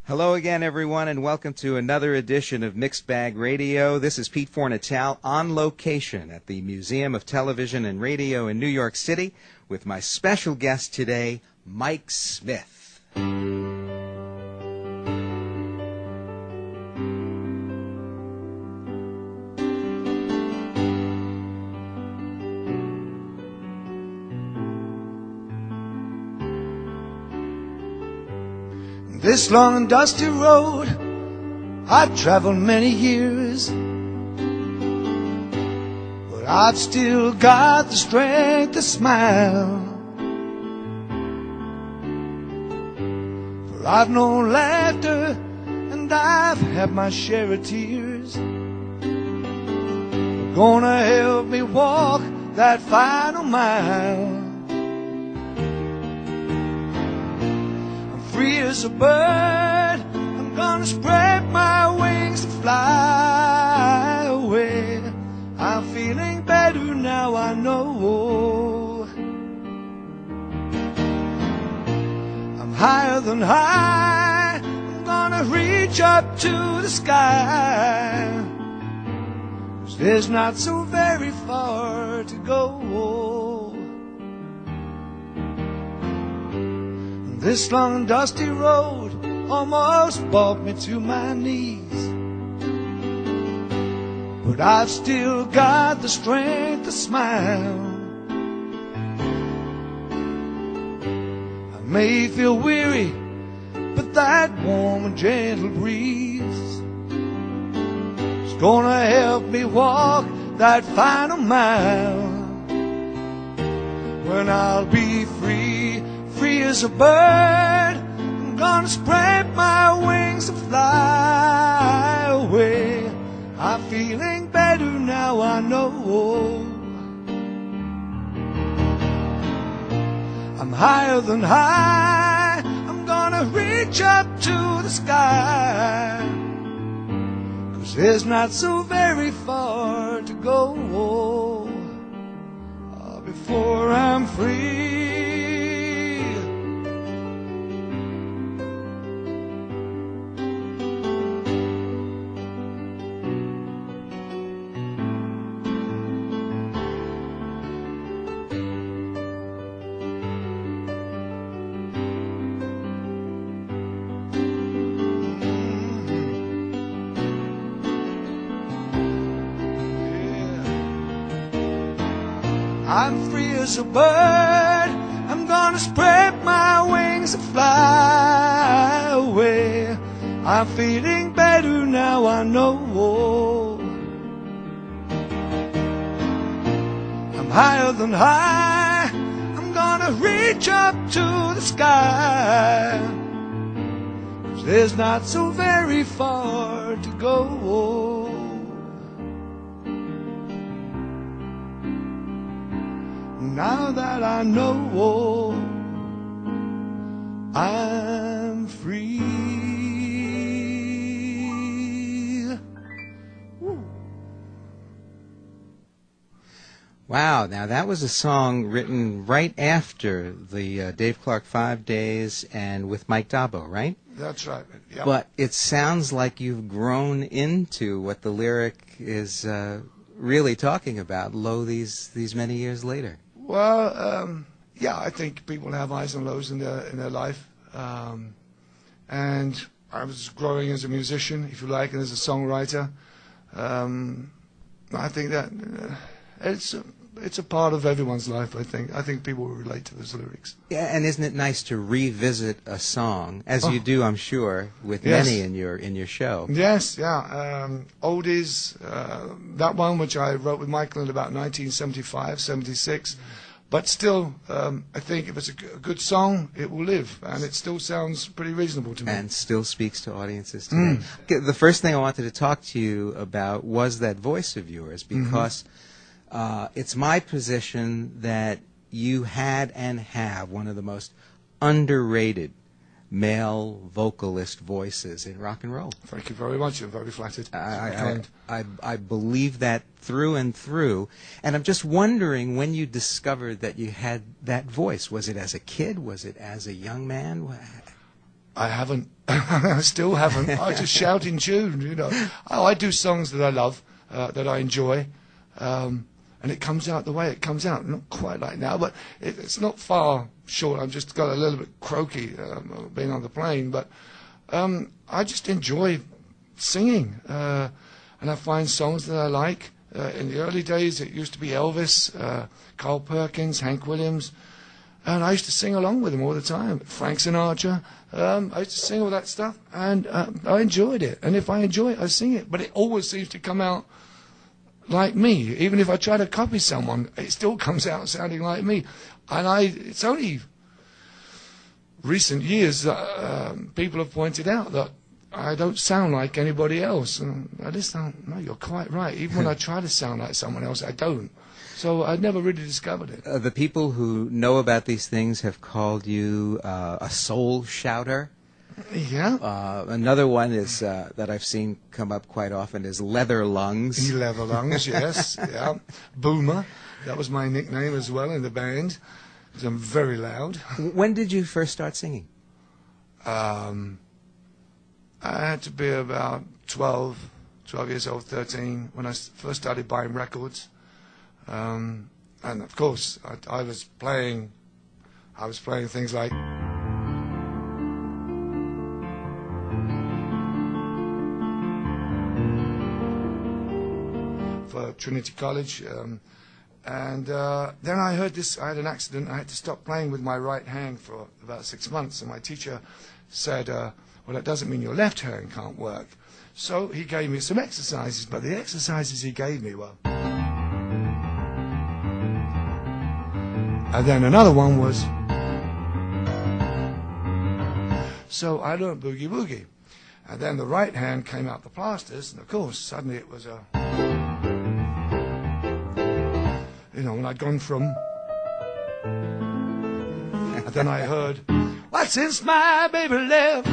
Hello again, everyone, and welcome to another edition of Mixed Bag Radio. This is Pete Fornatale on location at the Museum of Television and Radio in New York City with my special guest today, Mike Smith. This long and dusty road I've traveled many years, but I've still got the strength to smile. For I've known laughter and I've had my share of tears. They're gonna help me walk that final mile. Free as a bird, I'm gonna spread my wings and fly away. I'm feeling better now, I know. I'm higher than high, I'm gonna reach up to the sky. 'Cause there's not so very far to go. This long and dusty road almost brought me to my knees, but I've still got the strength to smile. I may feel weary, but that warm and gentle breeze is gonna help me walk that final mile. When I'll be free, free as a bird, I'm gonna spread my wings and fly away. I'm feeling better now, I know. I'm higher than high, I'm gonna reach up to the sky. 'Cause there's not so very far to go before I'm free. I'm free as a bird, I'm gonna spread my wings and fly away. I'm feeling better now, I know. I'm higher than high, I'm gonna reach up to the sky. 'Cause there's not so very far to go. Now that I know I'm free. Woo. Wow, now that was a song written right after the Dave Clark 5 days and with Mike Dabo, right? That's right. Yep. But it sounds like you've grown into what the lyric is really talking about, these many years later. Well, yeah, I think people have highs and lows in their life, and I was growing as a musician, if you like, and as a songwriter. I think that it's a part of everyone's life. I think people will relate to those lyrics. Yeah, and isn't it nice to revisit a song, as you do, I'm sure, with many in your show? Yes, yeah. Oldies, that one which I wrote with Michael in about 1975, 76. But still, I think if it's a good song, it will live, and it still sounds pretty reasonable to me. And still speaks to audiences today. The first thing I wanted to talk to you about was that voice of yours, because it's my position that you had and have one of the most underrated male vocalist voices in rock and roll. Thank you very much. I'm very flattered. I believe that through and through. And I'm just wondering when you discovered that you had that voice. Was it as a kid? Was it as a young man? I haven't. I still haven't. I just shout in tune, you know. Oh, I do songs that I love, that I enjoy, and it comes out the way it comes out. Not quite like now, but it's not far short. I've just got a little bit croaky being on the plane, but I just enjoy singing, and I find songs that I like. In the early days, it used to be Elvis, Carl Perkins, Hank Williams, and I used to sing along with them all the time. Frank Sinatra. I used to sing all that stuff, and I enjoyed it. And if I enjoy it, I sing it. But it always seems to come out like me. Even if I try to copy someone, it still comes out sounding like me. And it's only recent years that people have pointed out that I don't sound like anybody else. And I just don't, no, you're quite right. Even when I try to sound like someone else, I don't. So I never really discovered it. The people who know about these things have called you a soul shouter. Yeah. Another one is that I've seen come up quite often is leather lungs. Leather lungs, yes. Yeah. Boomer. That was my nickname as well in the band, because I'm very loud. When did you first start singing? I had to be about 12 years old, 13, when I first started buying records. And of course, I was playing things like for Trinity College, and then I heard this. I had an accident. I had to stop playing with my right hand for about 6 months, and my teacher said, "Well, that doesn't mean your left hand can't work." So he gave me some exercises, but the exercises he gave me were. And then another one was, so I learned boogie woogie. And then the right hand came out the plasters, and of course, suddenly it was a, you know, when I'd gone from, and then I heard, well, since my baby left,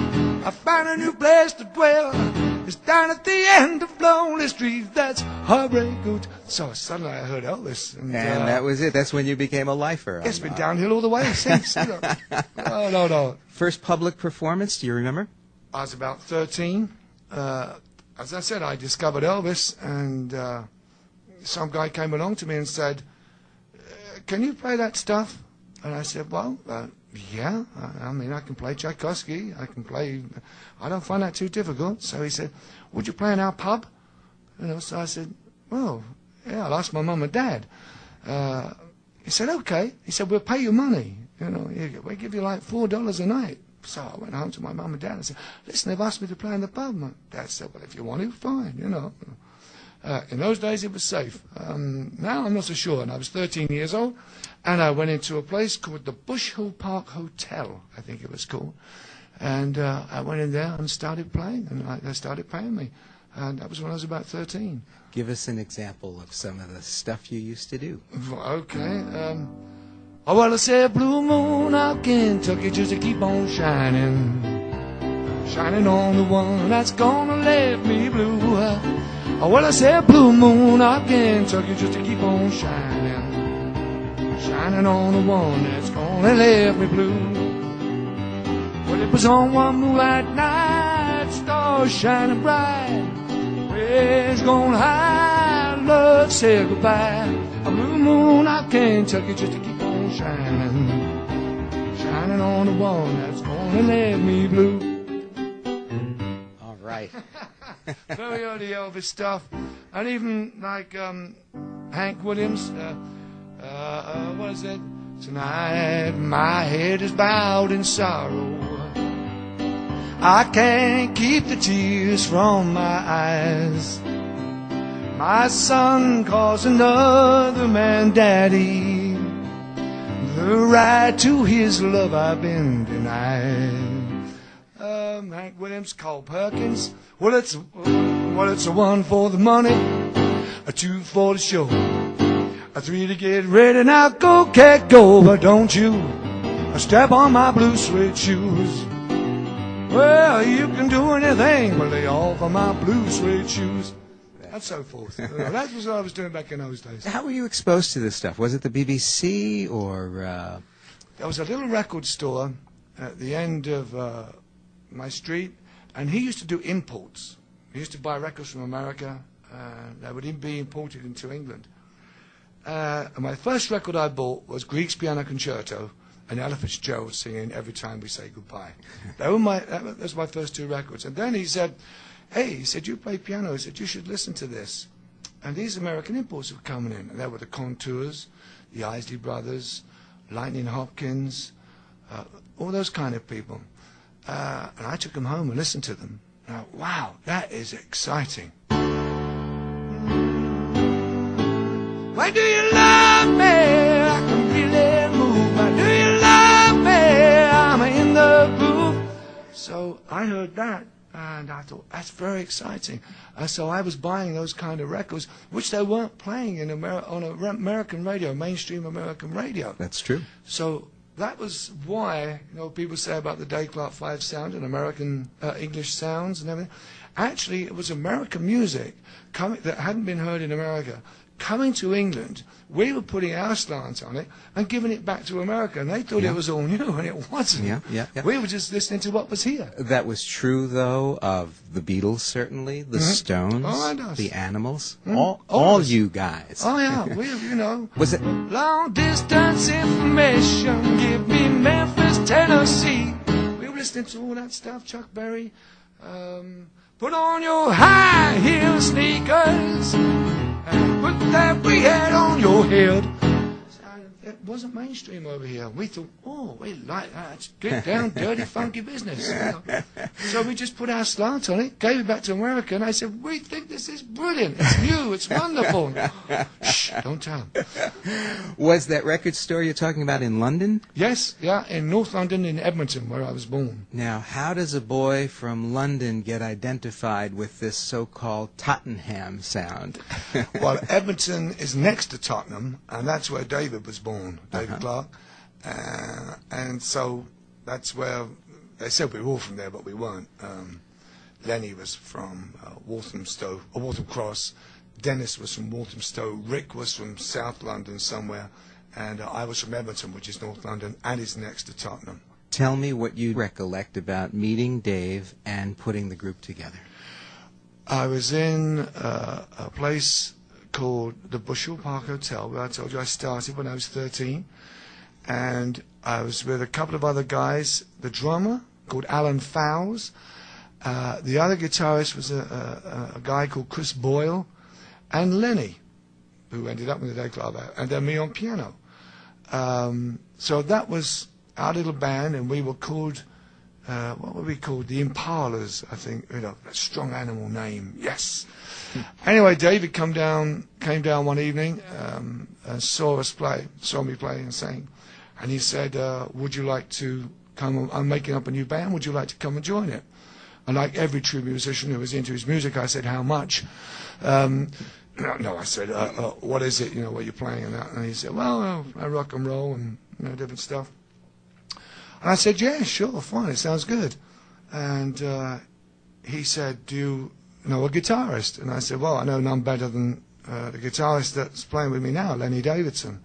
I found a new place to dwell. It's down at the end of Lonely Street, that's Heartbreak Hotel. So suddenly I heard Elvis. And that was it. That's when you became a lifer. It's been downhill all the way since. You know. Oh, no. First public performance, do you remember? I was about 13. As I said, I discovered Elvis, and some guy came along to me and said, can you play that stuff? And I said, well, yeah, I mean, I can play Tchaikovsky, I don't find that too difficult. So he said, would you play in our pub? You know, so I said, well, yeah, I'll ask my mum and dad. He said, okay. He said, we'll pay you money. You know, we'll give you like $4 a night. So I went home to my mum and dad and said, listen, they've asked me to play in the pub. My dad said, well, if you want to, fine, you know. In those days, it was safe. Now, I'm not so sure. And I was 13 years old, and I went into a place called the Bush Hill Park Hotel, I think it was called. And I went in there and started playing, and they started paying me. And that was when I was about 13. Give us an example of some of the stuff you used to do. Okay. Oh, well, I said, blue moon out Kentucky just to keep on shining. Shining on the one that's gonna leave me blue. Oh, well, I said, blue moon out Kentucky just to keep on shining. Shining on the one that's gonna leave me blue. Well, it was on one moonlight night, stars shining bright. Where's gonna hide, love, say goodbye. A blue moon out Kentucky just to keep on shining. Shining on the one that's gonna leave me blue. All right. Very early Elvis stuff. And even like Hank Williams, what is it? Tonight my head is bowed in sorrow. I can't keep the tears from my eyes. My son calls another man daddy. The right to his love I've been denied. Hank Williams, Carl Perkins. Well, it's a 1 for the money, a 2 for the show, a 3 to get ready. Now go, cat, go, but don't you step on my blue suede shoes. Well, you can do anything but lay off of my blue suede shoes. And so forth. That was what I was doing back in those days. How were you exposed to this stuff? Was it the BBC or... There was a little record store at the end of my street, and he used to do imports. He used to buy records from America. That would be imported into England. And my first record I bought was Grieg's Piano Concerto and Ella Fitzgerald singing Every Time We Say Goodbye. That was my first two records. And then he said, hey, he said, you play piano. He said, you should listen to this. And these American imports were coming in. And there were the Contours, the Isley Brothers, Lightning Hopkins, all those kind of people. And I took them home and listened to them. And I thought, wow, that is exciting. Why do you love me? I can really move. Why do you love me? I'm in the groove. So I heard that, and I thought, that's very exciting. So I was buying those kind of records, which they weren't playing in on American radio, mainstream American radio. That's true. So that was why, people say about the Dave Clark 5 sound and American English sounds and everything. Actually, it was American music that hadn't been heard in America, coming to England. We were putting our slant on it and giving it back to America, and they thought it was all new, and it wasn't. Yeah. We were just listening to what was here. That was true, though, of the Beatles, certainly, the Stones, the Animals, all you guys. Oh, yeah, Was it? Long distance information, give me Memphis, Tennessee. We were listening to all that stuff, Chuck Berry. Put on your high heel sneakers and put that big hat on your head. It wasn't mainstream over here. We thought, we like that. It's get down, dirty, funky business. So we just put our slant on it, gave it back to America, and I said, we think this is brilliant. It's new. It's wonderful. Shh, don't tell them. Was that record store you're talking about in London? Yes, yeah, in North London, in Edmonton, where I was born. Now, how does a boy from London get identified with this so-called Tottenham sound? Well, Edmonton is next to Tottenham, and that's where David was born. David Clark, and so that's where they said we were all from there, but we weren't. Lenny was from Walthamstow, or Waltham Cross. Dennis was from Walthamstow. Rick was from South London somewhere, and I was from Edmonton, which is North London, and is next to Tottenham. Tell me what you recollect about meeting Dave and putting the group together. I was in a place called the Bushel Park Hotel, where I told you I started when I was 13, and I was with a couple of other guys. The drummer, called Alan Fowles, the other guitarist was a guy called Chris Boyle, and Lenny, who ended up in the Dave Clark Band, and then me on piano. So that was our little band, and we were called, what were we called? The Impalas, I think. A strong animal name. Yes. Anyway, David came down one evening and saw me play and sing, and he said, would you like to come? I'm making up a new band. Would you like to come and join it? And like every true musician who was into his music, I said, how much? No, I said, what is it? What you're playing and that. And he said, well, I rock and roll and different stuff. And I said, yeah, sure, fine, it sounds good. And he said, do you know a guitarist? And I said, well, I know none better than the guitarist that's playing with me now, Lenny Davidson.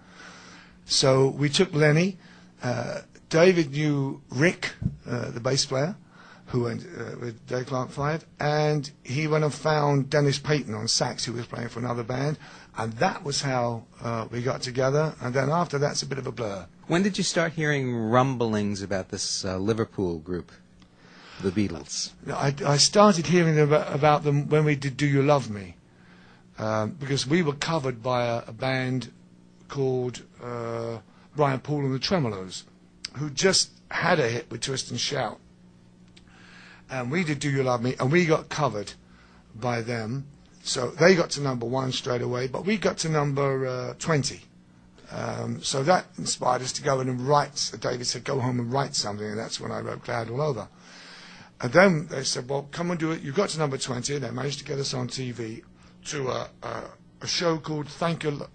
So we took Lenny. David knew Rick, the bass player, who went with Dave Clark 5, and he went and found Dennis Payton on sax, who was playing for another band, and that was how we got together. And then after that's a bit of a blur. When did you start hearing rumblings about this Liverpool group, the Beatles? I started hearing about them when we did Do You Love Me, because we were covered by a band called Brian Paul and the Tremolos, who just had a hit with Twist and Shout. And we did Do You Love Me, and we got covered by them. So they got to number 1 straight away, but we got to number 20. So that inspired us to go in and write. David said, go home and write something, and that's when I wrote Cloud All Over. And then they said, well, come and do it. You got to number 20, and they managed to get us on TV to a show called Thank You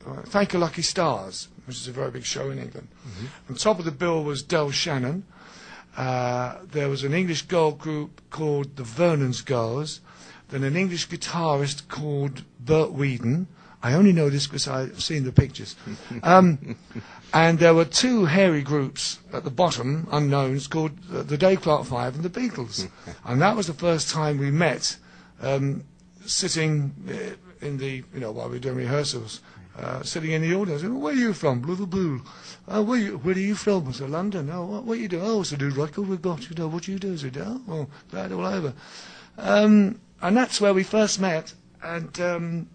Lucky Stars, which is a very big show in England. Mm-hmm. On top of the bill was Del Shannon. There was an English girl group called the Vernon's Girls, then an English guitarist called Bert Whedon, I only know this because I've seen the pictures. And there were two hairy groups at the bottom, unknowns, called the Dave Clark Five and the Beatles. And that was the first time we met, sitting in the, while we were doing rehearsals, sitting in the audience. Where are you from? Liverpool. Where are you from? I said, London. Oh, what are you doing? Oh, it's a new record we've got. What do you do? I said, oh, well, glad all over. And that's where we first met. And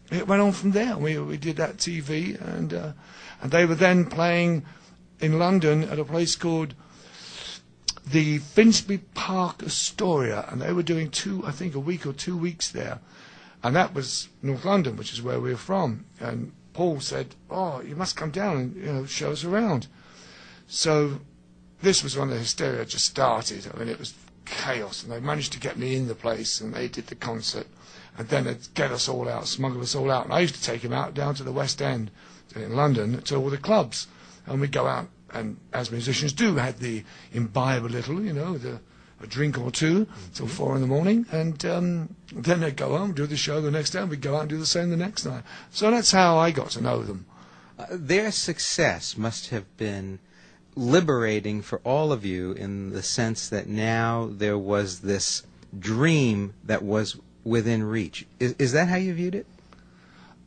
it went on from there. We did that TV, and they were then playing in London at a place called the Finsbury Park Astoria, and they were doing a week or 2 weeks there. And that was North London, which is where we were from. And Paul said, oh, you must come down and show us around. So this was when the hysteria just started. I mean, it was chaos, and they managed to get me in the place, and they did the concert. And then they'd get us all out, smuggle us all out. And I used to take him out down to the West End in London to all the clubs. And we'd go out, and as musicians do, had the imbibe a little, a drink or two till 4 in the morning. And then they'd go home, do the show the next day, and we'd go out and do the same the next night. So that's how I got to know them. Their success must have been liberating for all of you in the sense that now there was this dream that was within reach. Is that how you viewed it?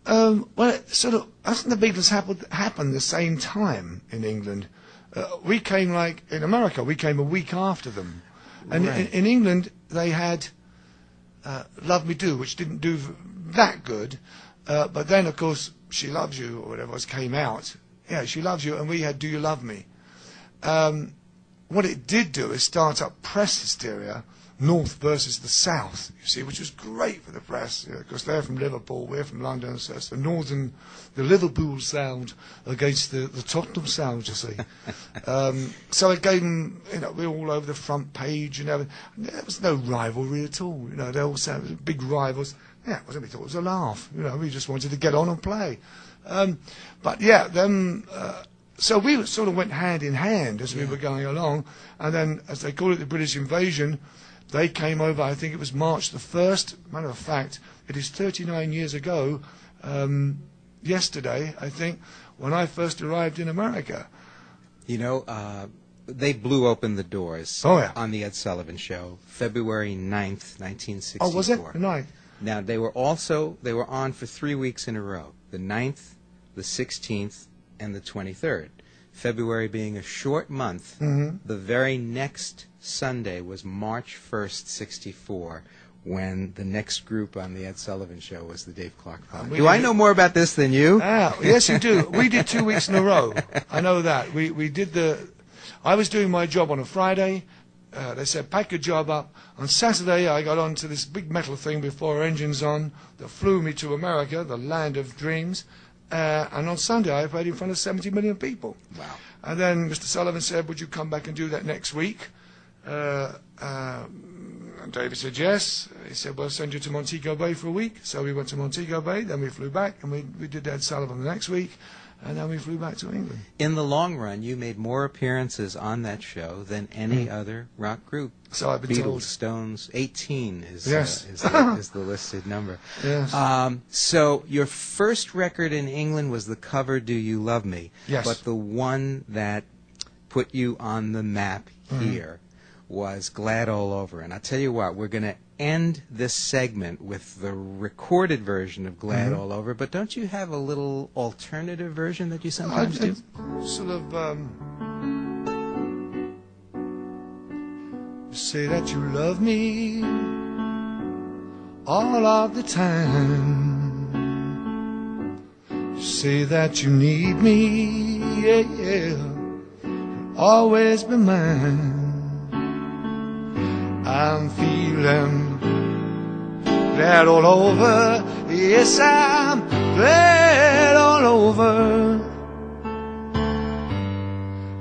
Well, it sort of, I think the Beatles happened the same time in England. We came in America, we came a week after them. And right. in England, they had Love Me Do, which didn't do that good. But then, of course, She Loves You, or whatever it was, came out. Yeah, She Loves You, and we had Do You Love Me? What it did do is start up press hysteria, North versus the South, you see, which was great for the press, because they're from Liverpool, we're from London, so it's the Liverpool sound against the Tottenham sound, you see. So it gave them, we were all over the front page and everything. There was no rivalry at all, they all sounded big rivals. Yeah, we thought it was a laugh, we just wanted to get on and play. But yeah, so we sort of went hand in hand as we were going along, and then, as they call it, the British invasion. They came over, I think it was March the 1st. Matter of fact, it is 39 years ago, yesterday, I think, when I first arrived in America. They blew open the doors on the Ed Sullivan Show, February 9th, 1964. Oh, was it? The 9th? Now, they were on for 3 weeks in a row, the 9th, the 16th, and the 23rd. February being a short month, the very next Sunday was March 1st, 64, when the next group on the Ed Sullivan Show was the Dave Clark Five. Do I know more about this than you? Yes, you do. We did 2 weeks in a row. I know that. We did I was doing my job on a Friday. They said, pack your job up. On Saturday, I got onto this big metal thing with 4 engines on that flew me to America, the land of dreams. And on Sunday, I played in front of 70 million people. Wow. And then Mr. Sullivan said, would you come back and do that next week? And David said, yes. He said, well, I'll send you to Montego Bay for a week. So we went to Montego Bay, then we flew back, and we did Ed Sullivan the next week, and then we flew back to England. In the long run, you made more appearances on that show than any other rock group. So I've been Beatles, told. Stones, 18 is the listed number. Yes. So your first record in England was the cover "Do You Love Me?" Yes. But the one that put you on the map here was "Glad All Over." And I'll tell you what, we're going to end this segment with the recorded version of "Glad All Over." But don't you have a little alternative version that you sometimes do? Sort of. Say that you love me all of the time. Say that you need me, yeah, always be mine. I'm feeling glad all over, yes, I'm glad all over.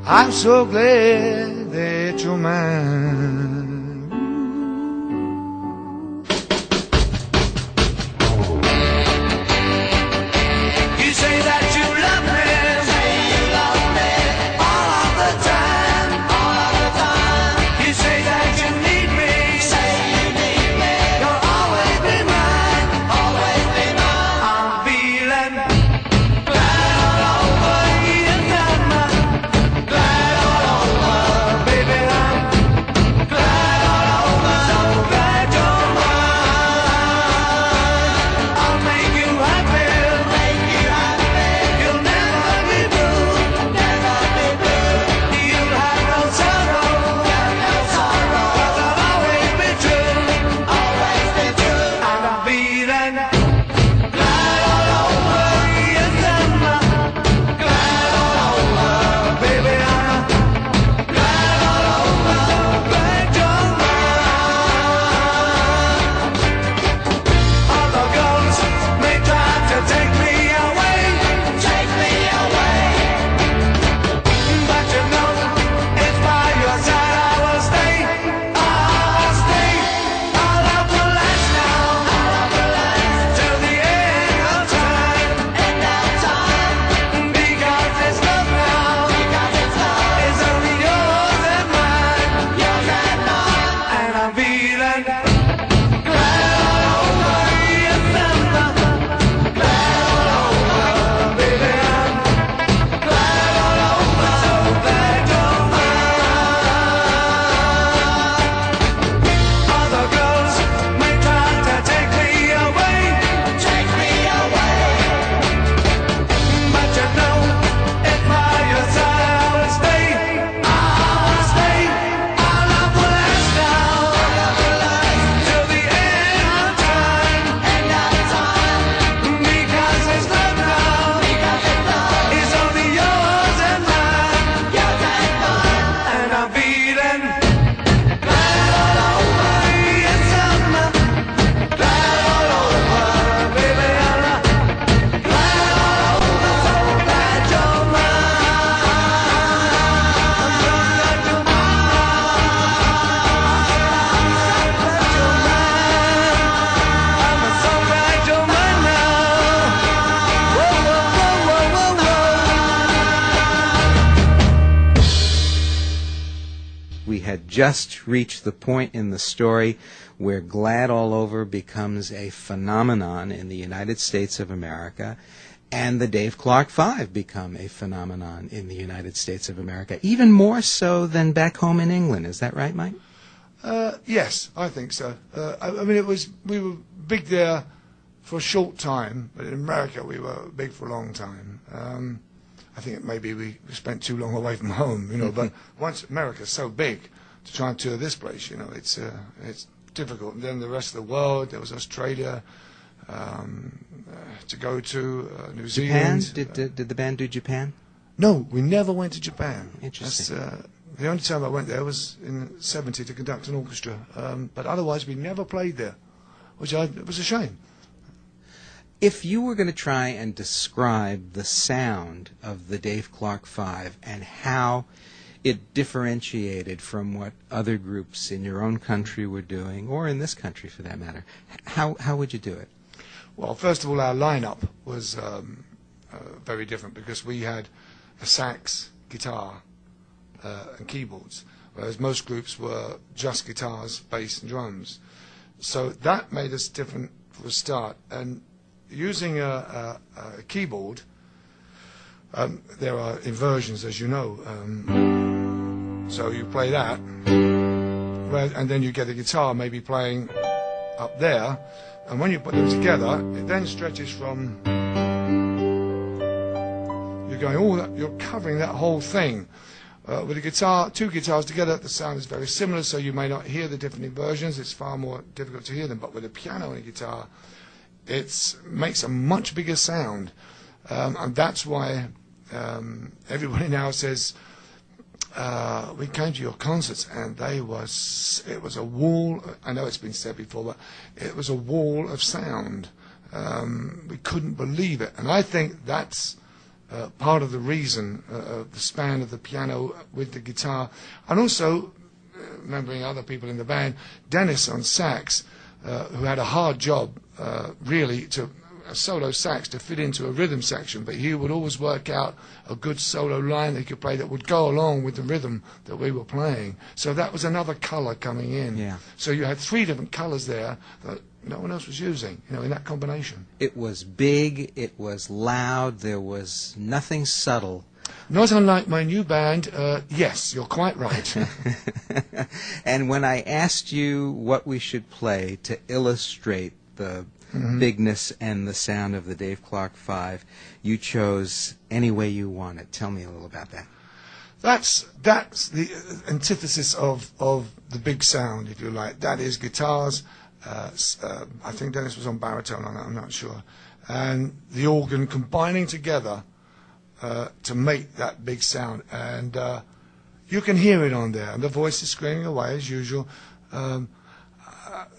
I'm so glad that you're mine. You say that you love me, all of the time, You say that you need me, you'll always be mine, I'm feeling just reached the point in the story where Glad All Over becomes a phenomenon in the United States of America, and the Dave Clark Five become a phenomenon in the United States of America, even more so than back home in England. Is that right, Mike? Yes, I think so. I mean, we were big there for a short time, but in America we were big for a long time. I think maybe we spent too long away from home, you know. But once America's so big, to try and tour this place, you know, it's difficult. And then the rest of the world, there was Australia to go to, New Zealand. Japan? Did the band do Japan? No, we never went to Japan. Interesting. The only time I went there was in '70 to conduct an orchestra, but otherwise we never played there, it was a shame. If you were going to try and describe the sound of the Dave Clark Five and how it differentiated from what other groups in your own country were doing, or in this country for that matter, how would you do it? Well, first of all, our lineup was very different because we had a sax, guitar, and keyboards, whereas most groups were just guitars, bass, and drums. So that made us different for a start. And using a keyboard, there are inversions, as you know. So you play that, and then you get a guitar maybe playing up there, and when you put them together, it then stretches from. You're going all that. You're covering that whole thing. With a guitar, two guitars together, the sound is very similar, so you may not hear the different inversions. It's far more difficult to hear them. But with a piano and a guitar, it makes a much bigger sound, and that's why everybody now says we came to your concerts and it was a wall. I know it's been said before, but it was a wall of sound. We couldn't believe it, and I think that's part of the reason of the span of the piano with the guitar, and also remembering other people in the band, Dennis on sax, who had a hard job really to a solo sax to fit into a rhythm section, but he would always work out a good solo line that he could play that would go along with the rhythm that we were playing. So that was another colour coming in. Yeah. So you had three different colours there that no one else was using, you know, in that combination. It was big, it was loud, there was nothing subtle. Not unlike my new band, yes, you're quite right. And when I asked you what we should play to illustrate the bigness and the sound of the Dave Clark Five, you chose Any Way You Want It. Tell me a little about that. That's the antithesis of the big sound, if you like. That is guitars. I think Dennis was on baritone on that, I'm not sure. And the organ combining together to make that big sound. And you can hear it on there. And the voice is screaming away, as usual.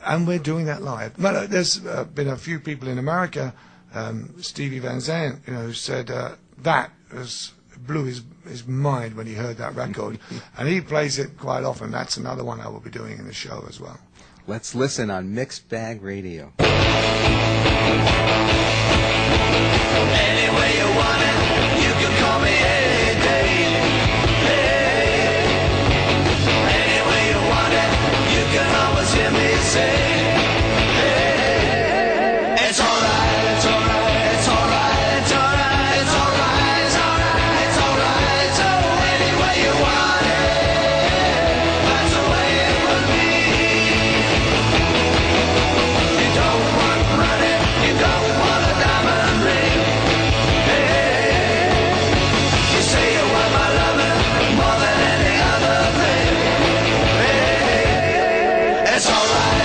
And we're doing that live. But there's been a few people in America, Stevie Van Zandt, you know, who said that blew his mind when he heard that record. And he plays it quite often. That's another one I will be doing in the show as well. Let's listen on Mixed Bag Radio. Any way you want it, you can call me any day. Hey. Any way you want it, you can always hear me say, hey. It's alright, it's alright, it's alright, it's alright, it's alright, it's alright, it's alright. So any way you want it, that's the way it will be. You don't want money, you don't want a diamond ring. Hey, you say you want my loving more than any other thing. Hey, it's alright.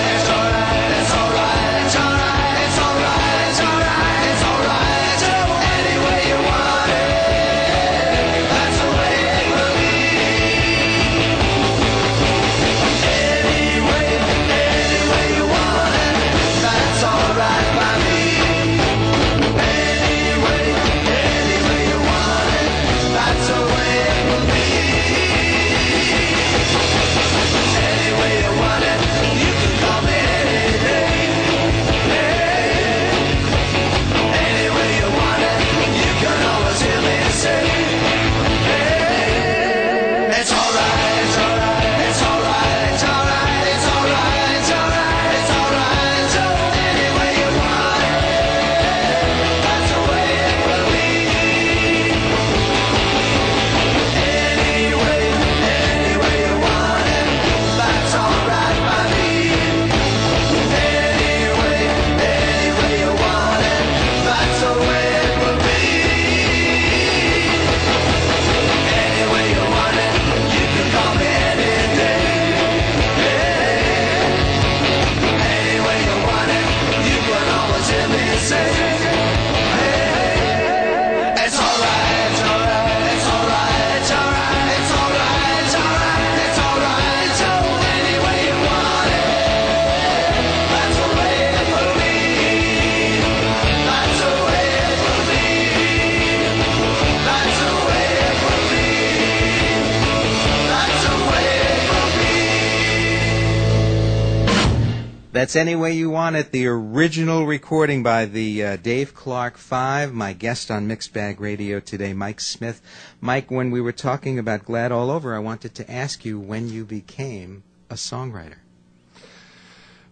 That's Any Way You Want It, the original recording by the Dave Clark Five. My guest on Mixed Bag Radio today, Mike Smith. Mike, when we were talking about Glad All Over, I wanted to ask you when you became a songwriter.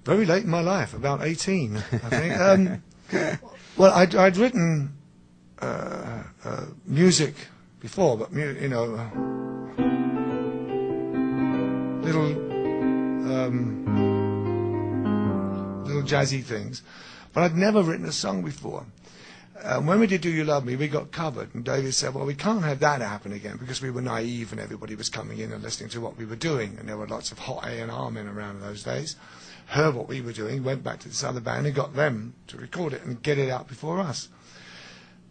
Very late in my life, about 18, I think. Well, I'd written music before, but little jazzy things. But I'd never written a song before. When we did Do You Love Me, we got covered, and David said, well, we can't have that happen again, because we were naive and everybody was coming in and listening to what we were doing, and there were lots of hot A&R men around in those days, heard what we were doing, went back to this other band and got them to record it and get it out before us.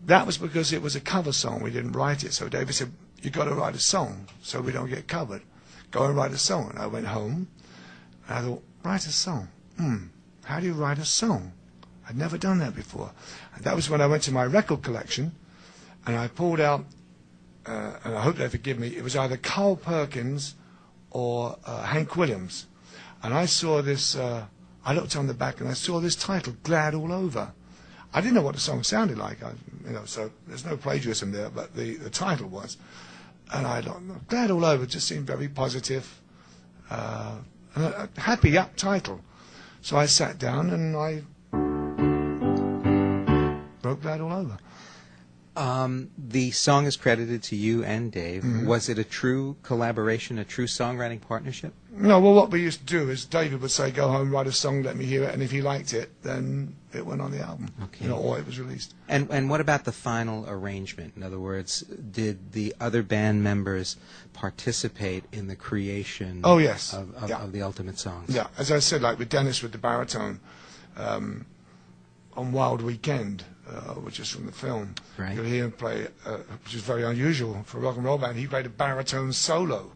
That was because it was a cover song. We didn't write it, so David said, you've got to write a song so we don't get covered. Go and write a song. And I went home, and I thought, write a song? How do you write a song? I'd never done that before. And that was when I went to my record collection, and I pulled out, and I hope they forgive me, it was either Carl Perkins or Hank Williams. And I saw this, I looked on the back, and I saw this title, Glad All Over. I didn't know what the song sounded like, so there's no plagiarism there, but the title was. And I thought, Glad All Over just seemed very positive, and a happy up title. So I sat down and I wrote Glad All Over. The song is credited to you and Dave. Mm-hmm. Was it a true collaboration, a true songwriting partnership? No, well, what we used to do is David would say, go home, write a song, let me hear it, and if he liked it, then it went on the album, okay. Or it was released. And what about the final arrangement? In other words, did the other band members participate in the creation of the ultimate songs? Yeah, as I said, like with Dennis with the baritone, on Wild Weekend, which is from the film, right. You'll hear him play, which is very unusual for a rock and roll band, he played a baritone solo.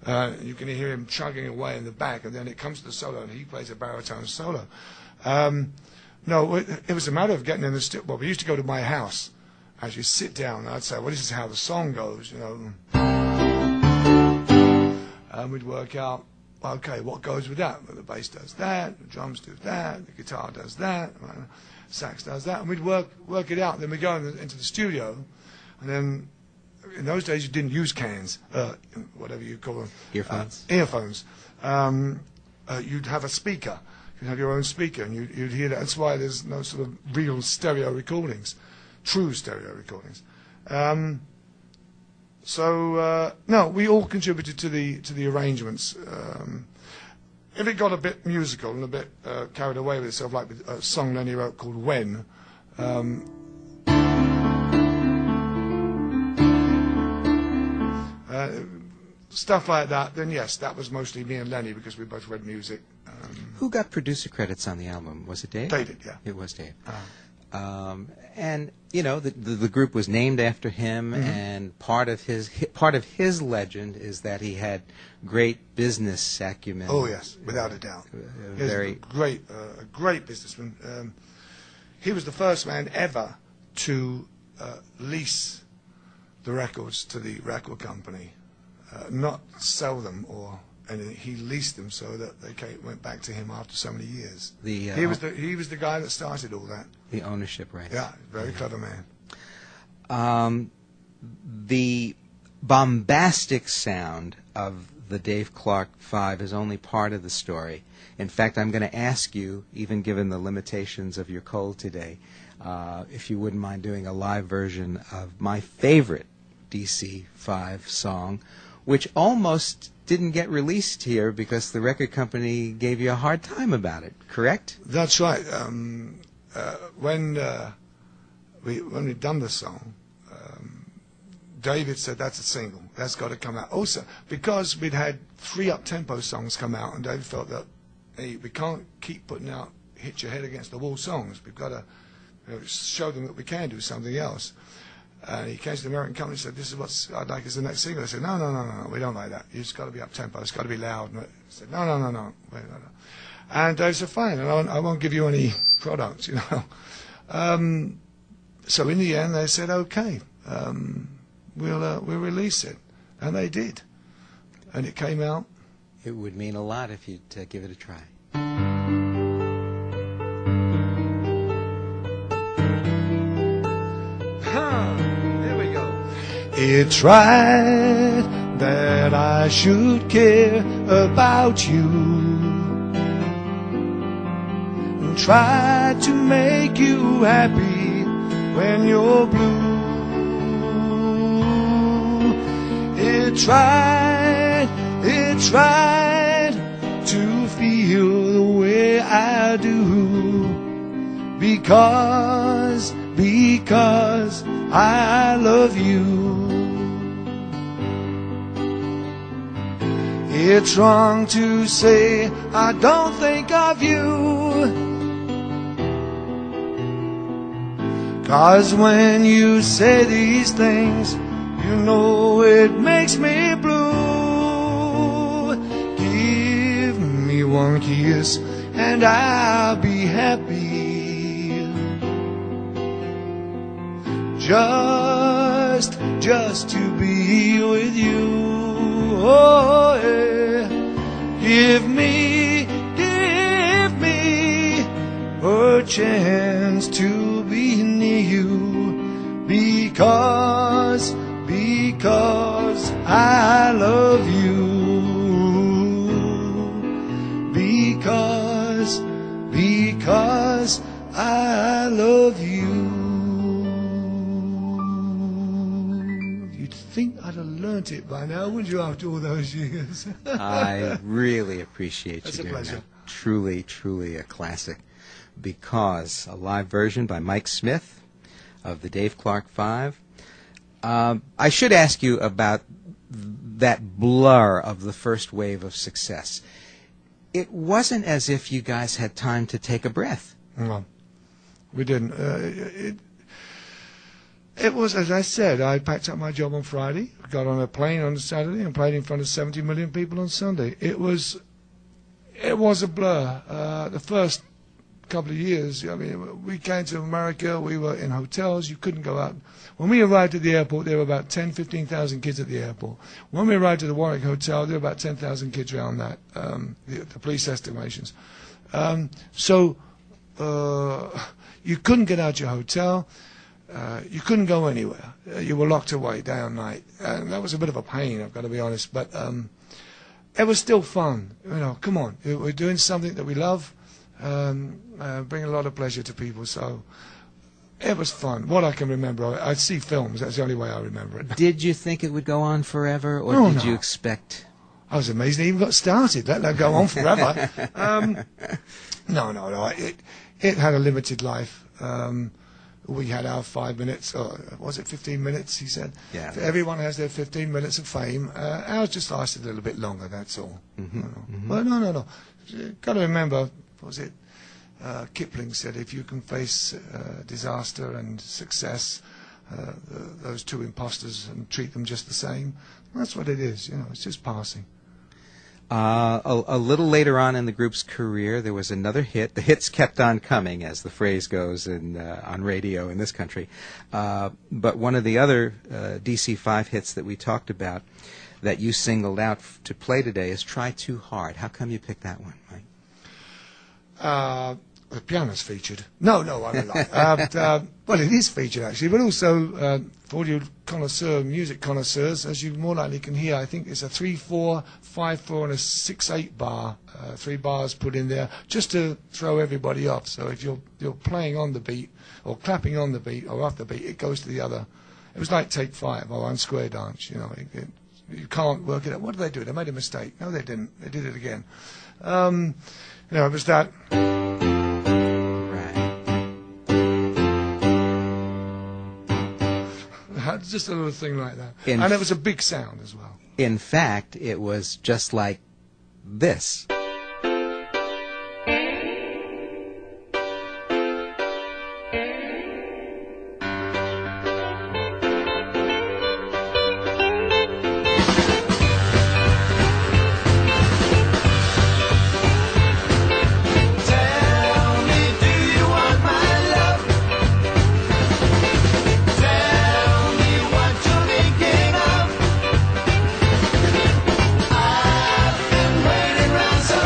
You can hear him chugging away in the back, and then it comes to the solo, and he plays a baritone solo. No, it was a matter of getting in the studio. Well, we used to go to my house. As you sit down, and I'd say, well, this is how the song goes, And we'd work out, okay, what goes with that? Well, the bass does that, the drums do that, the guitar does that, sax does that, and we'd work it out. Then we'd go into the studio, and then in those days you didn't use cans, whatever you call them. Earphones. You'd have a speaker. You'd have your own speaker, and you'd hear that. That's why there's no sort of real stereo recordings, true stereo recordings. No, we all contributed to the arrangements. If it got a bit musical and a bit carried away with itself, like with a song Lenny wrote called When, stuff like that, then yes, that was mostly me and Lenny because we both read music. Who got producer credits on the album? Was it Dave? David, yeah. It was Dave. And the group was named after him, mm-hmm. and part of his legend is that he had great business acumen. Oh yes, without a doubt. A great businessman. He was the first man ever to lease the records to the record company, not sell them and he leased them so that they went back to him after so many years. He was the guy that started all that. The ownership rights. Yeah, very clever man. The bombastic sound of the Dave Clark Five is only part of the story. In fact, I'm going to ask you, even given the limitations of your cold today, if you wouldn't mind doing a live version of my favorite DC5 song, which almost didn't get released here because the record company gave you a hard time about it, correct? That's right. When we'd done the song, David said, that's a single. That's got to come out. Also, because we'd had 3 up-tempo songs come out, and David felt that, hey, we can't keep putting out hit your head against the wall songs. We've got to show them that we can do something else. And he came to the American company and said, this is what I'd like as the next single. I said, no, we don't like that. It's got to be up-tempo. It's got to be loud. And I said, no. Wait, no. And Dave said, fine, and I won't give you any product, So in the end, they said, okay, we'll release it. And they did. And it came out. It would mean a lot if you'd give it a try. It's right that I should care about you and try to make you happy when you're blue. It's right to feel the way I do because I love you. It's wrong to say I don't think of you, 'cause when you say these things, you know it makes me blue. Give me one kiss and I'll be happy. Just to be with you. Oh, yeah. Give me a chance to be near you because I love you. Because I love you. You'd think I'd have learnt it by now, wouldn't you, after all those years? I really appreciate That's you a doing pleasure. that. Truly, truly a classic. Because a live version by Mike Smith of the Dave Clark Five. I should ask you about that blur of the first wave of success. It wasn't as if you guys had time to take a breath. No, we didn't. It was, as I said, I packed up my job on Friday, got on a plane on Saturday, and played in front of 70 million people on Sunday. It was a blur. The first couple of years, I mean, we came to America, we were in hotels, you couldn't go out. When we arrived at the airport, there were about 15,000 kids at the airport. When we arrived at the Warwick Hotel, there were about 10,000 kids around that, the police estimations. So you couldn't get out your hotel, you couldn't go anywhere. You were locked away day and night. And that was a bit of a pain, I've got to be honest, but it was still fun. You know, come on, we're doing something that we love, bring a lot of pleasure to people, so it was fun. What I can remember, I'd see films, that's the only way I remember it. Did you think it would go on forever, or Oh, did no. you expect... I was amazed it even got started, let that go on forever. No, it had a limited life. We had our 5 minutes, or was it 15 minutes, he said? Yeah. Everyone has their 15 minutes of fame. Ours just lasted a little bit longer, that's all. Mm-hmm, But no. Got to remember, was it Kipling said, if you can face disaster and success, those two imposters, and treat them just the same, that's what it is, you know, it's just passing. A little later on in the group's career, there was another hit. The hits kept on coming, as the phrase goes on radio in this country. But one of the other DC5 hits that we talked about that you singled out to play today is Try Too Hard. How come you picked that one, Mike? The piano's featured. No, I mean, well, it is featured actually, but also for all you music connoisseurs, as you more likely can hear, I think it's a 3/4, 5/4, and a 6/8 bar. 3 bars put in there just to throw everybody off. So if you're playing on the beat or clapping on the beat or off the beat, it goes to the other. It was like Take 5 or On Square Dance. You know, you can't work it out. What did they do? They made a mistake. No, they didn't. They did it again. You know, it was that. Just a little thing like that. And it was a big sound as well. In fact, it was just like this. So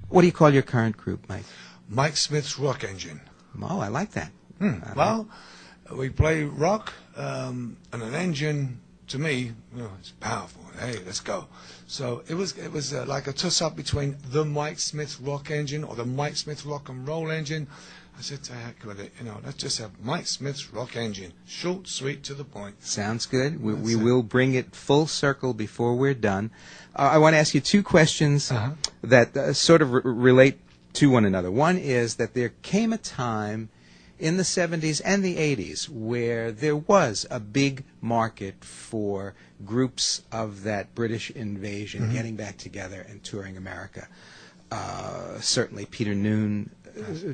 What do you call your current group, Mike? Mike Smith's Rock Engine. Oh, I like that. Well, we play rock, and an engine, to me, it's powerful. Hey, let's go. So it was like a toss-up between the Mike Smith Rock Engine or the Mike Smith Rock and Roll Engine. I said, to heck with it, let's just have Mike Smith's Rock Engine. Short, sweet, to the point. Sounds good. We will bring it full circle before we're done. I want to ask you two questions that sort of relate to one another. One is that there came a time in the 70s and the 80s where there was a big market for groups of that British invasion getting back together and touring America. Certainly Peter Noone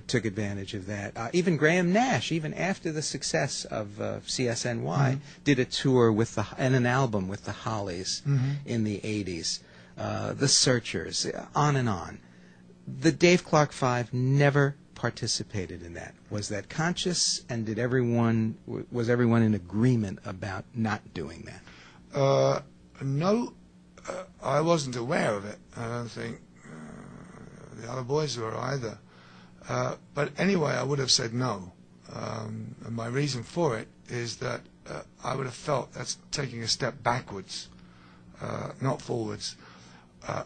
took advantage of that. Even Graham Nash, even after the success of CSNY, did a tour with and an album with the Hollies in the 80s. The Searchers, on and on. The Dave Clark Five never participated in that. Was that conscious, and was everyone in agreement about not doing that? No, I wasn't aware of it. I don't think the other boys were either. But anyway, I would have said no. And my reason for it is that I would have felt that's taking a step backwards, not forwards.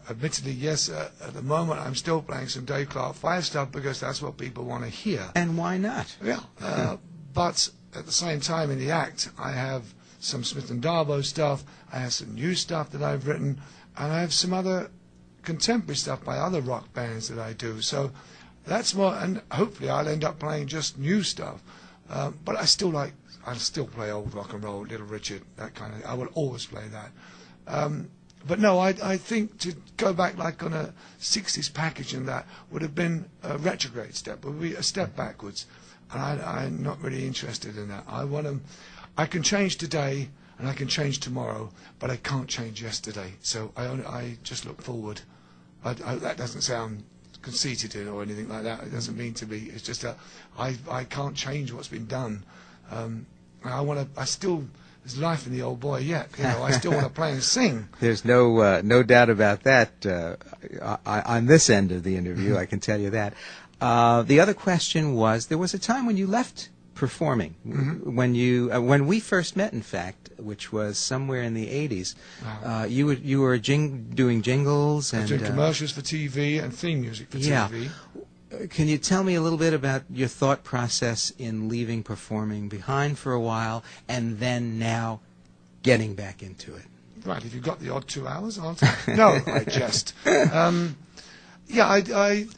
Admittedly, yes, at the moment I'm still playing some Dave Clark 5 stuff because that's what people want to hear. And why not? Yeah. But at the same time in the act, I have some Smith and Darbo stuff, I have some new stuff that I've written, and I have some other contemporary stuff by other rock bands that I do. So that's more, and hopefully I'll end up playing just new stuff. But I still play old rock and roll, Little Richard, that kind of thing. I will always play that. But no, I think to go back like on a 60s package and that would have been a retrograde step, would be a step backwards. And I'm not really interested in that. I can change today and I can change tomorrow, but I can't change yesterday. So I just look forward. That doesn't sound conceited or anything like that. It doesn't mean to be. It's just that I can't change what's been done. There's life in the old boy yet. I still want to play and sing. There's no doubt about that on this end of the interview, I can tell you that. The other question was, there was a time when you left performing, when we first met, in fact, which was somewhere in the 80s. You were doing jingles and doing commercials for TV and theme music for TV. Can you tell me a little bit about your thought process in leaving performing behind for a while and then now getting back into it? Right, if you've got the odd 2 hours, I'll no, I jest. I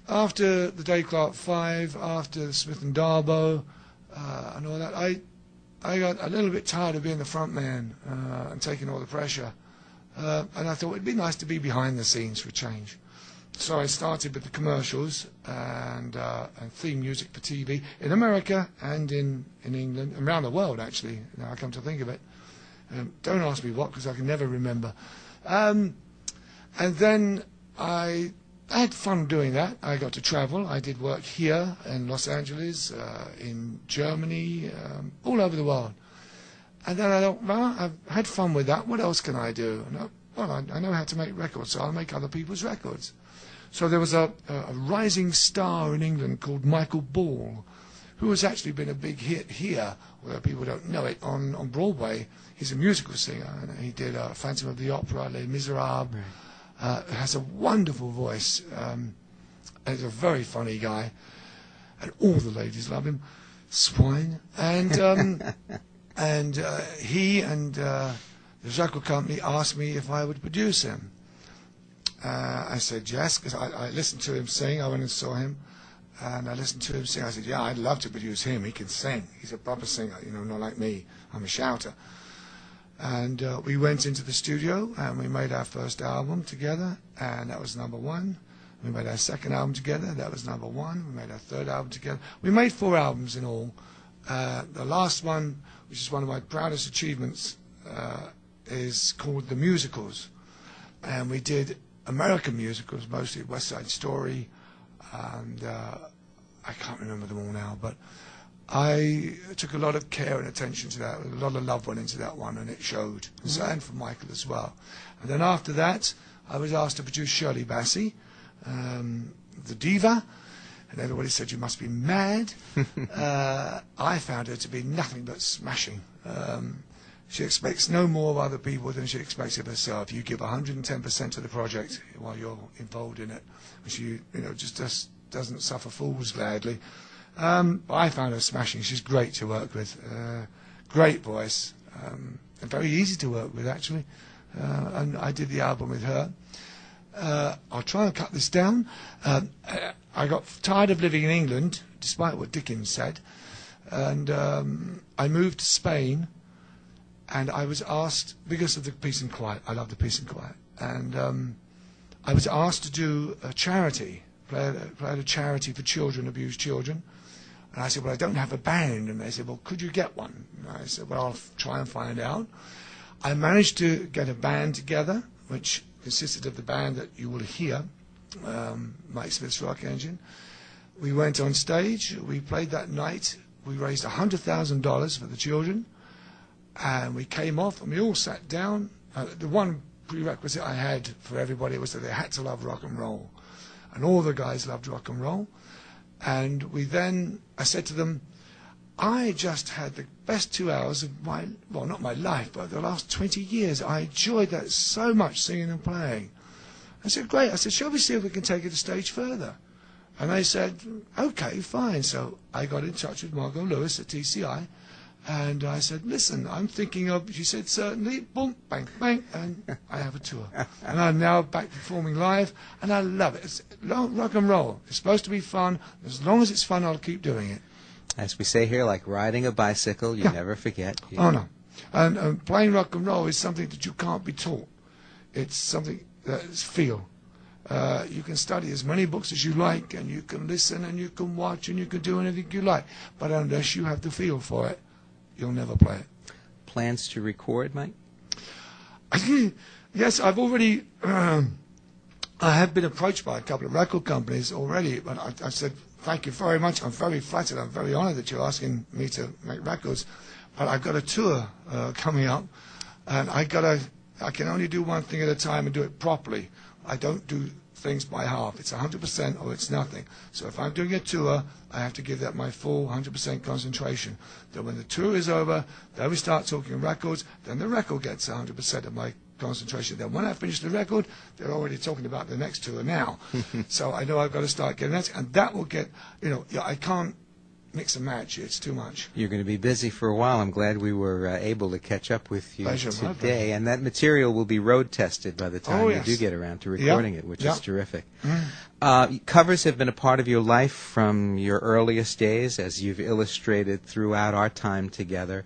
after the Dave Clark 5, after the Smith and Darbo and all that, I got a little bit tired of being the front man and taking all the pressure. And I thought it'd be nice to be behind the scenes for a change. So I started with the commercials and theme music for TV in America and in England, and around the world, actually, now I come to think of it. Don't ask me what, because I can never remember. And then I had fun doing that. I got to travel. I did work here in Los Angeles, in Germany, all over the world. And then I thought, well, I've had fun with that. What else can I do? And I know how to make records, so I'll make other people's records. So there was a rising star in England called Michael Ball, who has actually been a big hit here, although people don't know it, on Broadway. He's a musical singer, and he did Phantom of the Opera, Les Miserables. Right. Has a wonderful voice. He's a very funny guy, and all the ladies love him. Swine. And he and the record company asked me if I would produce him. I said yes, because I listened to him sing. I went and saw him, and I listened to him sing. I said, yeah, I'd love to produce him. He can sing. He's a proper singer, not like me. I'm a shouter. And we went into the studio, and we made our first album together, and that was #1. We made our second album together. That was #1. We made our third album together. We made 4 albums in all. The last one, which is one of my proudest achievements, is called The Musicals. And we did American musicals, mostly West Side Story, and I can't remember them all now, but I took a lot of care and attention to that. A lot of love went into that one, and it showed. And for Michael as well. And then after that, I was asked to produce Shirley Bassey, the diva, and everybody said you must be mad. I found her to be nothing but smashing. She expects no more of other people than she expects of herself. You give 110% to the project while you're involved in it. She, just doesn't suffer fools gladly. I found her smashing. She's great to work with. Great voice. And very easy to work with, actually. And I did the album with her. I'll try and cut this down. I got tired of living in England, despite what Dickens said. And I moved to Spain. And I was asked, because of the peace and quiet, I love the peace and quiet. And I was asked to do a charity, play at a charity for children, abused children. And I said, well, I don't have a band. And they said, well, could you get one? And I said, well, I'll try and find out. I managed to get a band together, which consisted of the band that you will hear, Mike Smith's Rock Engine. We went on stage. We played that night. We raised $100,000 for the children. And we came off, and we all sat down. The one prerequisite I had for everybody was that they had to love rock and roll. And all the guys loved rock and roll. And I said to them, I just had the best 2 hours of not my life, but the last 20 years. I enjoyed that so much, singing and playing. I said, great. I said, shall we see if we can take it a stage further? And they said, okay, fine. So I got in touch with Margot Lewis at TCI. And I said, listen, I'm thinking of, she said, certainly, boom, bang, bang, and I have a tour. And I'm now back performing live, and I love it. It's rock and roll. It's supposed to be fun. As long as it's fun, I'll keep doing it. As we say here, like riding a bicycle, you never forget. Oh, no. And playing rock and roll is something that you can't be taught. It's something that is feel. You can study as many books as you like, and you can listen, and you can watch, and you can do anything you like. But unless you have the feel for it, you'll never play it. Plans to record, Mike? Yes, I've already. I have been approached by a couple of record companies already, but I said, thank you very much. I'm very flattered. I'm very honoured that you're asking me to make records. But I've got a tour coming up, and I can only do one thing at a time and do it properly. I don't do things by half. It's 100% or it's nothing. So if I'm doing a tour, I have to give that my full 100% concentration. Then when the tour is over, then we start talking records, then the record gets 100% of my concentration. Then when I finish the record, they're already talking about the next tour now. So I know I've got to start getting that, and that will get, I can't mix and match. It's too much. You're going to be busy for a while. I'm glad we were able to catch up with you today. And that material will be road tested by the time you do get around to recording it, which is terrific. Covers have been a part of your life from your earliest days, as you've illustrated throughout our time together.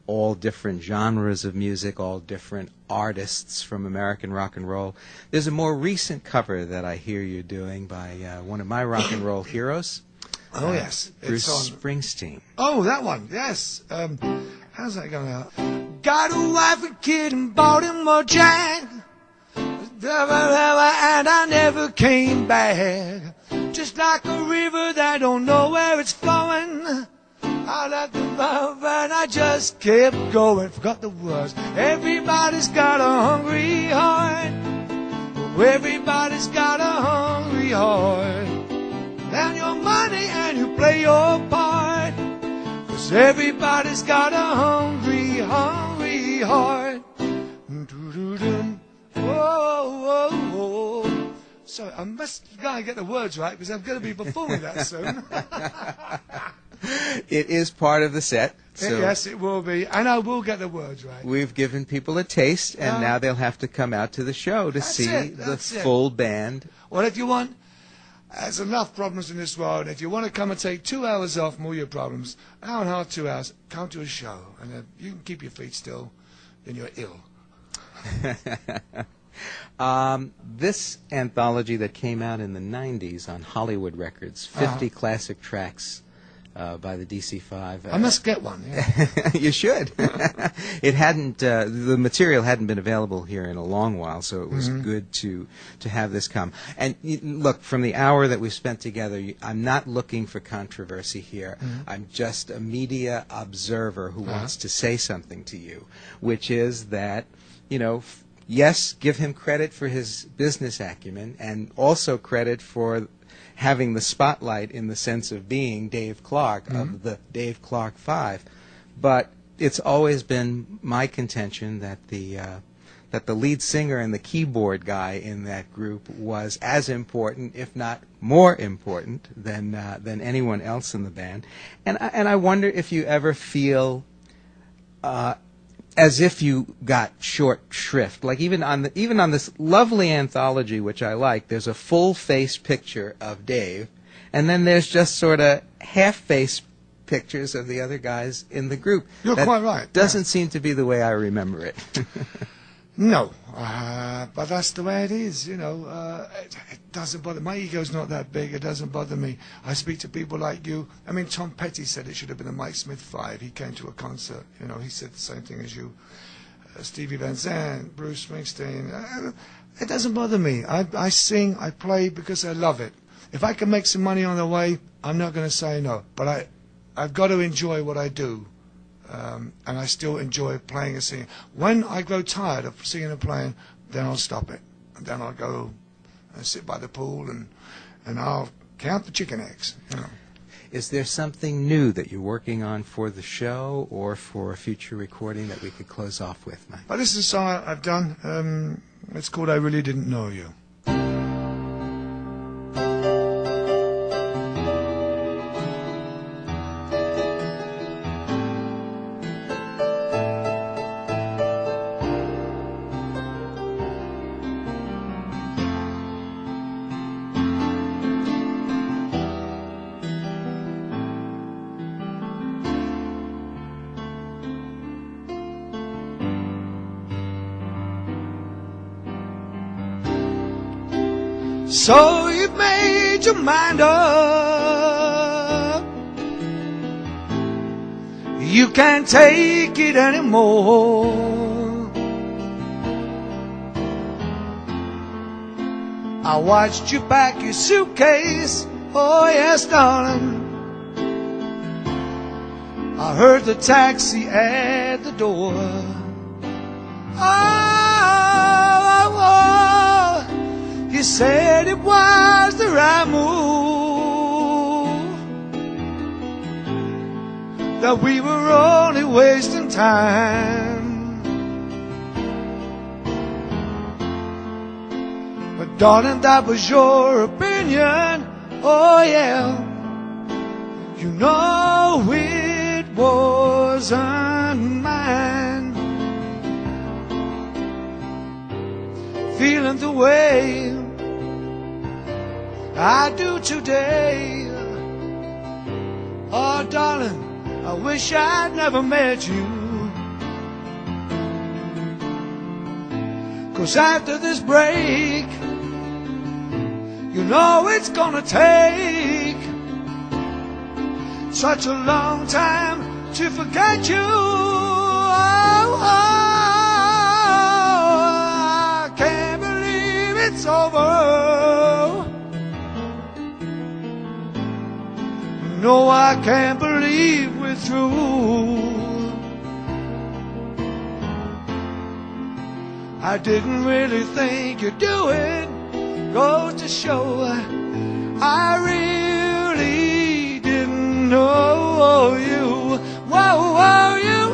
All different genres of music, all different artists from American rock and roll. There's a more recent cover that I hear you doing by one of my rock and roll heroes. Oh, yes. Bruce Springsteen. Oh, that one, yes. How's that going out? Got a wife and kid and bought him a jack. And I never came back. Just like a river that don't know where it's flowing. I left the love and I just kept going. Forgot the words. Everybody's got a hungry heart. Everybody's got a hungry heart. And your money and you play your part. 'Cause everybody's got a hungry, hungry heart. Whoa, whoa, whoa. So I must gotta get the words right because I'm going to be performing that soon. It is part of the set. So yes, it will be. And I will get the words right. We've given people a taste, and now they'll have to come out to the show to see the full band. Well, if you want... There's enough problems in this world. If you want to come and take 2 hours off from all your problems, an hour and a half, 2 hours, come to a show. And you can keep your feet still, then you're ill. This anthology that came out in the 90s on Hollywood Records, 50 classic tracks by the DC-5. I must get one. Yeah. You should. It hadn't. The material hadn't been available here in a long while, so it was good to have this come. And look, from the hour that we spent together, I'm not looking for controversy here. I'm just a media observer who wants to say something to you, which is that yes, give him credit for his business acumen and also credit for having the spotlight in the sense of being Dave Clark of the Dave Clark Five. But it's always been my contention that the lead singer and the keyboard guy in that group was as important, if not more important, than anyone else in the band. And I wonder if you ever feel as if you got short shrift. Like even on this lovely anthology, which I like, there's a full face picture of Dave, and then there's just sort of half face pictures of the other guys in the group. You're quite right. Doesn't seem to be the way I remember it. No, but that's the way it is, you know. It doesn't bother. My ego's not that big. It doesn't bother me. I speak to people like you. I mean, Tom Petty said it should have been a Mike Smith 5. He came to a concert. You know, he said the same thing as you. Stevie Van Zandt, Bruce Springsteen. It doesn't bother me. I sing, I play because I love it. If I can make some money on the way, I'm not going to say no. But I've got to enjoy what I do. And I still enjoy playing and singing. When I grow tired of singing and playing, then I'll stop it. And then I'll go and sit by the pool and I'll count the chicken eggs. You know. Is there something new that you're working on for the show or for a future recording that we could close off with, Mike? But this is a song I've done. It's called I Really Didn't Know You. So you've made your mind up. You can't take it anymore. I watched you pack your suitcase. Oh yes, darling. I heard the taxi at the door. You said it was the right move, that we were only wasting time. But darling, that was your opinion. Oh yeah, you know it wasn't mine. Feeling the way I do today. Oh, darling, I wish I'd never met you. 'Cause after this break, you know it's gonna take such a long time to forget you. I can't believe it's over. No, I can't believe we're through. I didn't really think you'd do it. Goes to show I really didn't know you. Whoa, whoa, you.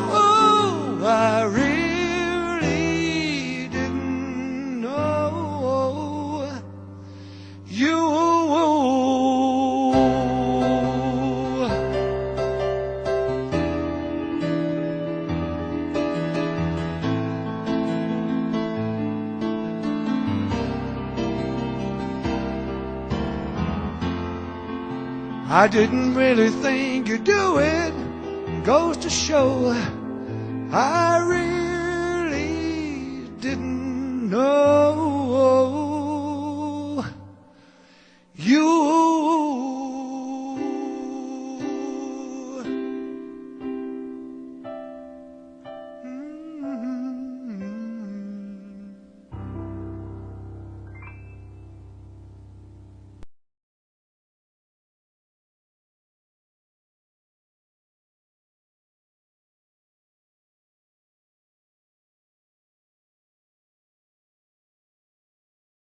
I really didn't know you. I didn't really think you'd do it. Goes to show I really didn't know you.